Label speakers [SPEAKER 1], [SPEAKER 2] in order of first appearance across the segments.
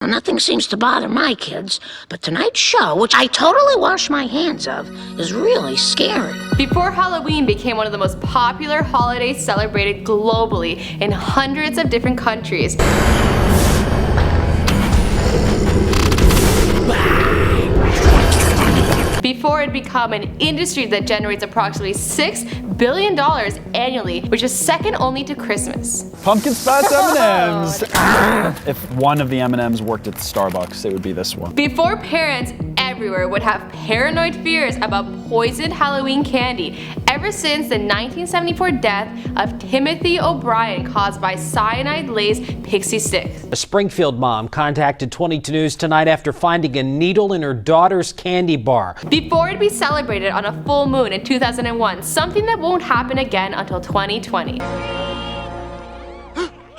[SPEAKER 1] Nothing seems to bother my kids, but tonight's show, which I totally wash my hands of, is really scary.
[SPEAKER 2] Before Halloween became one of the most popular holidays celebrated globally in hundreds of different countries, before it became an industry that generates approximately $6 billion annually, which is second only to Christmas.
[SPEAKER 3] Pumpkin spice M&Ms. If one of the M&Ms worked at the Starbucks, it would be this one.
[SPEAKER 2] Before parents everywhere would have paranoid fears about poisoned Halloween candy, ever since the 1974 death of Timothy O'Brien caused by cyanide-laced pixie sticks.
[SPEAKER 4] A Springfield mom contacted 22 News tonight after finding a needle in her daughter's candy bar.
[SPEAKER 2] Before it be celebrated on a full moon in 2001, something that won't happen again until 2020.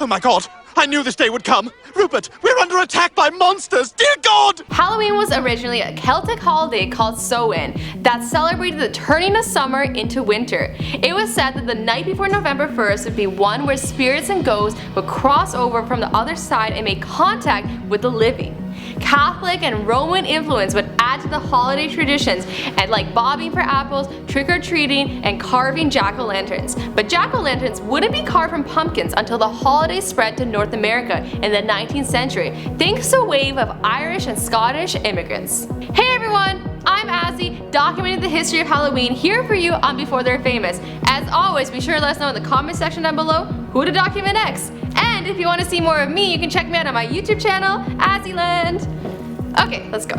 [SPEAKER 5] Oh my god! I knew this day would come! Rupert, we're under attack by monsters! Dear God!
[SPEAKER 2] Halloween was originally a Celtic holiday called Samhain that celebrated the turning of summer into winter. It was said that the night before November 1st would be one where spirits and ghosts would cross over from the other side and make contact with the living. Catholic and Roman influence would add to the holiday traditions, and like bobbing for apples, trick-or-treating, and carving jack-o'-lanterns. But jack-o'-lanterns wouldn't be carved from pumpkins until the holiday spread to North America in the 19th century, thanks to a wave of Irish and Scottish immigrants. Hey everyone! I'm Azzy, documenting the history of Halloween here for you on Before They're Famous. As always, be sure to let us know in the comment section down below who to document next. And if you want to see more of me, you can check me out on my YouTube channel, Azzyland. Okay, let's go.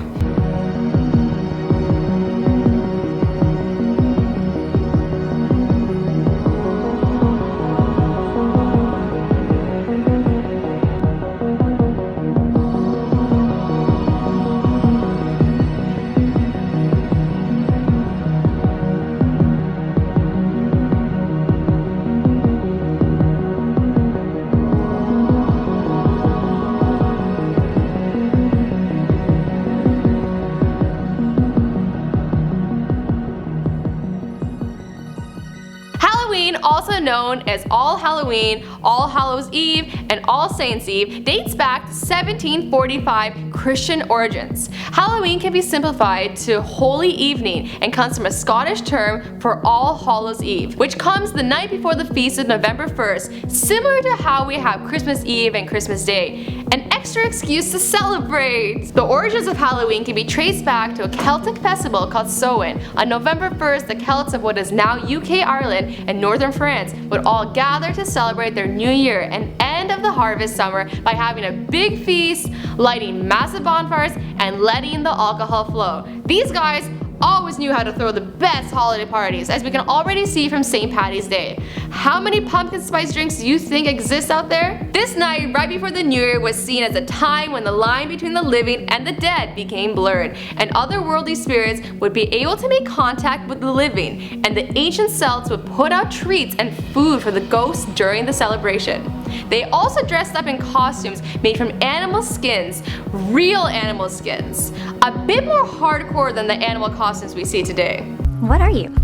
[SPEAKER 2] Also known as All Halloween, All Hallows Eve, and All Saints Eve, dates back to 1745 Christian origins. Halloween can be simplified to Holy Evening and comes from a Scottish term for All Hallows Eve, which comes the night before the feast of November 1st, similar to how we have Christmas Eve and Christmas Day. An extra excuse to celebrate! The origins of Halloween can be traced back to a Celtic festival called Samhain. On November 1st, the Celts of what is now UK Ireland and northern France would all gather to celebrate their new year and end of the harvest summer by having a big feast, lighting massive bonfires, and letting the alcohol flow. These guys always knew how to throw the best holiday parties, as we can already see from St. Paddy's Day. How many pumpkin spice drinks do you think exist out there? This night, right before the New Year, was seen as a time when the line between the living and the dead became blurred, and otherworldly spirits would be able to make contact with the living, and the ancient Celts would put out treats and food for the ghosts during the celebration. They also dressed up in costumes made from animal skins, real animal skins, a bit more hardcore than the animal costumes we see today.
[SPEAKER 6] What are you?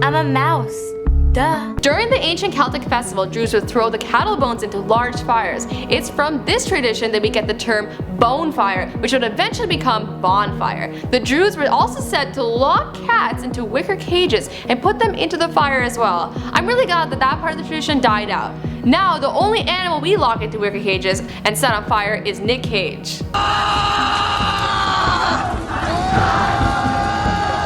[SPEAKER 6] I'm a mouse. Duh.
[SPEAKER 2] During the ancient Celtic festival, Druids would throw the cattle bones into large fires. It's from this tradition that we get the term bonfire, which would eventually become bonfire. The Druids were also said to lock cats into wicker cages and put them into the fire as well. I'm really glad that that part of the tradition died out. Now, the only animal we lock into wicker cages and set on fire is Nick Cage.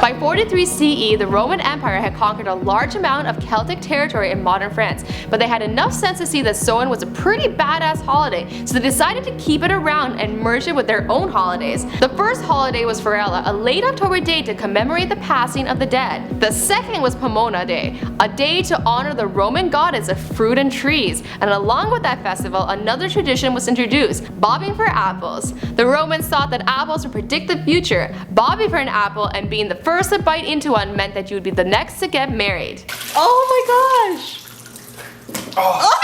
[SPEAKER 2] By 43 CE, the Roman Empire had conquered a large amount of Celtic territory in modern France, but they had enough sense to see that Samhain was a pretty badass holiday, so they decided to keep it around and merge it with their own holidays. The first holiday was Ferella, a late October day to commemorate the passing of the dead. The second was Pomona Day, a day to honor the Roman goddess of fruit and trees, and along with that festival, another tradition was introduced, bobbing for apples. The Romans thought that apples would predict the future. Bobbing for an apple and being the first to bite into one meant that you would be the next to get married. Oh my gosh!
[SPEAKER 3] Oh.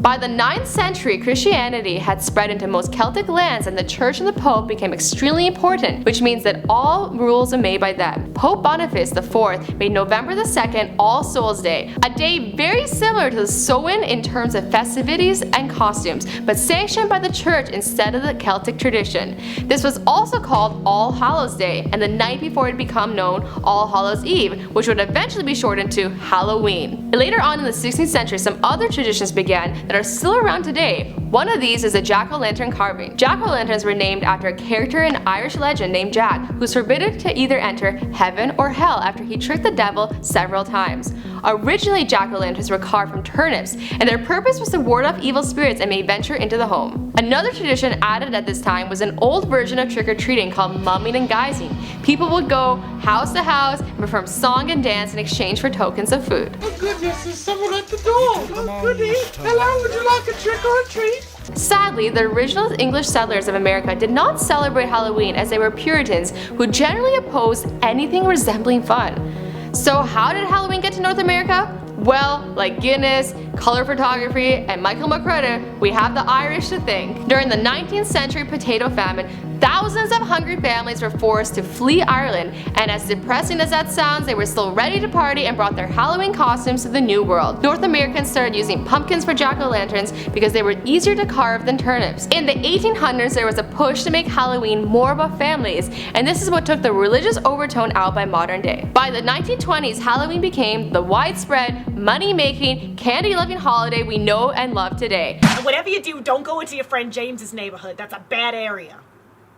[SPEAKER 2] By the 9th century, Christianity had spread into most Celtic lands and the Church and the Pope became extremely important, which means that all rules are made by them. Pope Boniface IV made November the 2nd All Souls Day, a day very similar to the Samhain in terms of festivities and costumes, but sanctioned by the Church instead of the Celtic tradition. This was also called All Hallows Day, and the night before it became known All Hallows Eve, which would eventually be shortened to Halloween. Later on in the 16th century, some other traditions began that are still around today. One of these is a jack-o'-lantern carving. Jack-o'-lanterns were named after a character in Irish legend named Jack, who's forbidden to either enter heaven or hell after he tricked the devil several times. Originally, jack-o'-lanterns were carved from turnips, and their purpose was to ward off evil spirits and may venture into the home. Another tradition added at this time was an old version of trick-or-treating called mumming and guising. People would go house to house and perform song and dance in exchange for tokens of food.
[SPEAKER 7] Oh goodness, there's someone at the door. Oh goody. Hello, would you like a trick or a treat?
[SPEAKER 2] Sadly, the original English settlers of America did not celebrate Halloween as they were Puritans who generally opposed anything resembling fun. So how did Halloween get to North America? Well, like Guinness, color photography, and Michael McCruder, we have the Irish to thank. During the 19th century potato famine, thousands of hungry families were forced to flee Ireland, and as depressing as that sounds, they were still ready to party and brought their Halloween costumes to the New World. North Americans started using pumpkins for jack-o'-lanterns because they were easier to carve than turnips. In the 1800s, there was a push to make Halloween more about families, and this is what took the religious overtone out by modern day. By the 1920s, Halloween became the widespread, money-making, candy-loving holiday we know and love today.
[SPEAKER 8] And whatever you do, don't go into your friend James's neighborhood. That's a bad area.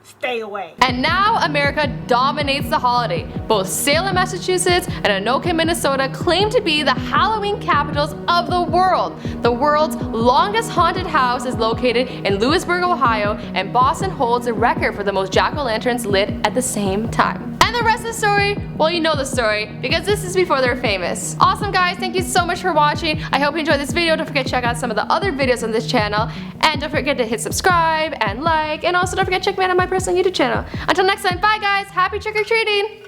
[SPEAKER 8] Stay away.
[SPEAKER 2] And now America dominates the holiday. Both Salem, Massachusetts and Anoka, Minnesota claim to be the Halloween capitals of the world. The world's longest haunted house is located in Lewisburg, Ohio, and Boston holds the record for the most jack-o'-lanterns lit at the same time. And the rest of the story, well, you know the story, because this is before they're famous. Awesome guys, thank you so much for watching. I hope you enjoyed this video. Don't forget to check out some of the other videos on this channel. And don't forget to hit subscribe and like, and also don't forget to check me out on my personal YouTube channel. Until next time, bye guys, happy trick-or-treating!